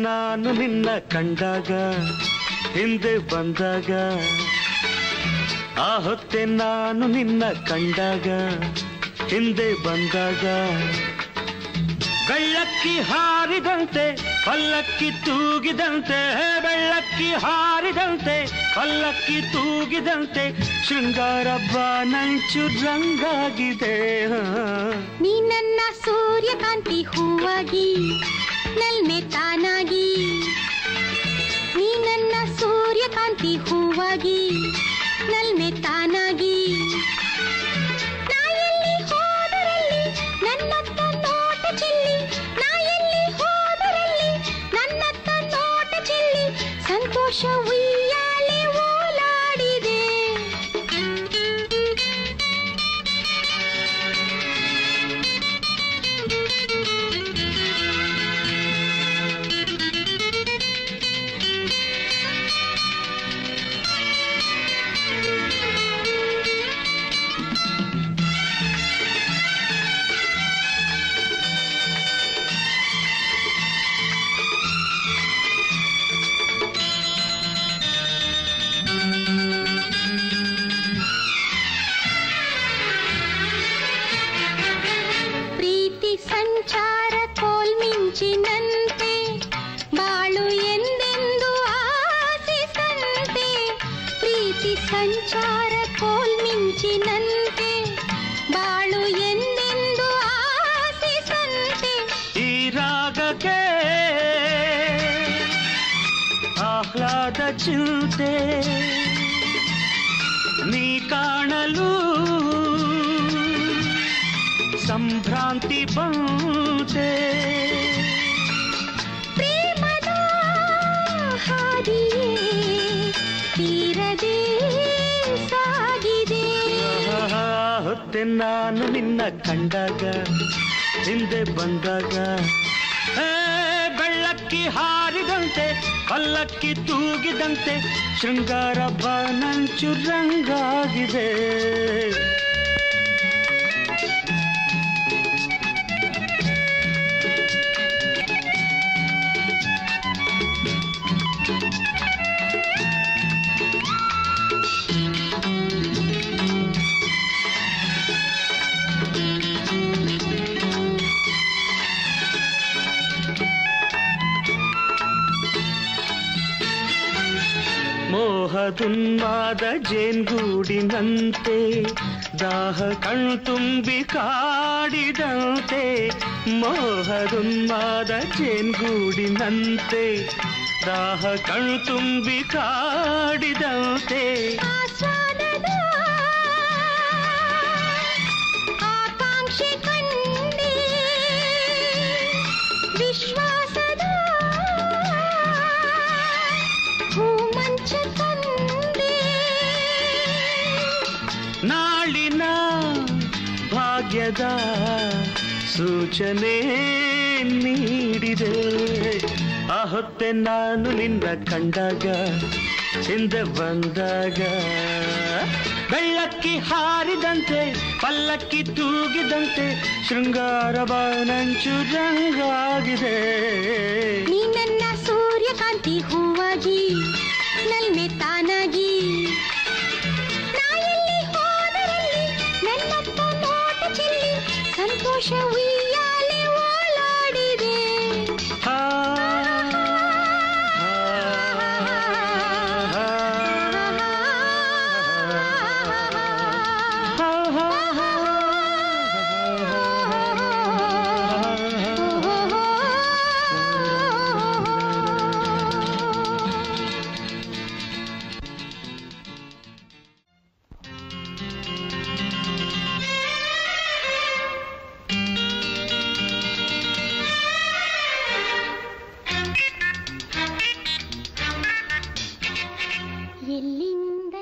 ನಾನು ನಿನ್ನ ಕಂಡಾಗ ಹಿಂದೆ ಬಂದಾಗ ಆ ಹೊತ್ತೆ ನಾನು ನಿನ್ನ ಕಂಡಾಗ ಹಿಂದೆ ಬಂದಾಗ ಬೆಳ್ಳಕ್ಕಿ ಹಾರಿದಂತೆ ಪಲ್ಲಕ್ಕಿ ತೂಗಿದಂತೆ ಬೆಳ್ಳಕ್ಕಿ ಹಾರಿದಂತೆ ಪಲ್ಲಕ್ಕಿ ತೂಗಿದಂತೆ ಶೃಂಗಾರ ಬಾನಂಚು ರಂಗಾಗಿದೆ ನೀ ನನ್ನ ಸೂರ್ಯಕಾಂತಿ ಹೂವಾಗಿ ನಲ್ಮೆ ತಾನಾಗಿ ನೀ ನನ್ನ ಸೂರ್ಯಕಾಂತಿ ಹೂವಾಗಿ ನಲ್ಮೆ ತಾನಾಗಿ ನಾ ಎಲ್ಲಿ ಹೋದರಲ್ಲಿ ನನ್ನತ್ತ ನೋಟ ಚೆಲ್ಲಿ ನಾ ಎಲ್ಲಿ ಹೋದರಲ್ಲಿ ನನ್ನತ್ತ ನೋಟ ಚೆಲ್ಲಿ ಸಂತೋಷ ಉಯ್ಯಾಲೆ ಓಲಾಡಿದೆ ಸಂಚಾರ ಕೋಲ್ಮಿಂಚಿನಂತೆ ಬಾಳು ಎಂದೆಂದು ಆಸೆಸಂತೆ ಪ್ರೀತಿ ಸಂಚಾರ ಕೋಲ್ಮಿಂಚಿನಂತೆ ಬಾಳು ಎಂದೆಂದು ಆಸೆಸಂತೆ ಈ ರಾಗಕ್ಕೆ ಆಹ್ಲಾದ ಚಿಂತೆ ನೀ ಕಾಣಲು ಸಂಭ್ರಾಂತಿ ಬಂತೆ ಪ್ರೇಮದ ಹಾದಿಯೇ ತೀರದೆ ಸಾಗಿದೆ ಹೊತ್ತೆ ನಾನು ನಿನ್ನ ಕಂಡಾಗ ಹಿಂದೆ ಬಂದಾಗ ಬೆಳ್ಳಕ್ಕಿ ಹಾರಿದಂತೆ ಪಲ್ಲಕ್ಕಿ ತೂಗಿದಂತೆ ಶೃಂಗಾರ ಬಾನಂಚು ರಂಗಾಗಿದೆ ಮೋಹದುನ್ಮಾದ ಜೇನ್ಗೂಡಿನಂತೆ ದಾಹ ಕಣ್ತುಂಬಿ ಕಾಡಿದಂತೆ ಮೋಹದುನ್ಮಾದ ಜೇನ್ಗೂಡಿನಂತೆ ದಾಹ ಕಣ್ತುಂಬಿ ಕಾಡಿದಂತೆ ಆಕಾಂಕ್ಷೆ ಕಂಡೆ ವಿಶ್ವಾಸದ ಹೂಮಂಚ ತಂದೆ ನಾಳಿನ ಭಾಗ್ಯದ ಸೂಚನೆ ನೀಡಿದೆ ಆ ಹೊತ್ತೆ ನಾನು ನಿನ್ನ ಕಂಡಾಗ ಹಿಂದೆ ಬಂದಾಗ ಬೆಳ್ಳಕ್ಕಿ ಹಾರಿದಂತೆ ಪಲ್ಲಕ್ಕಿ ತೂಗಿದಂತೆ ಶೃಂಗಾರ ಬಾನಂಚು ರಂಗಾಗಿದೆ ನೀ ನನ್ನ ಸೂರ್ಯಕಾಂತಿ ಹೂವಾಗಿ ನಲ್ಮೆ ತಾನಾಗಿ ನಾ ಎಲ್ಲಿ ಹೋದರಲ್ಲಿ ನನ್ನತ್ತ ನೋಟ ಚೆಲ್ಲಿ ಸಂತೋಷ ಉಯ್ಯಾಲೆ ಓಲಾಡಿದೆ ಎಲ್ಲಿಂದ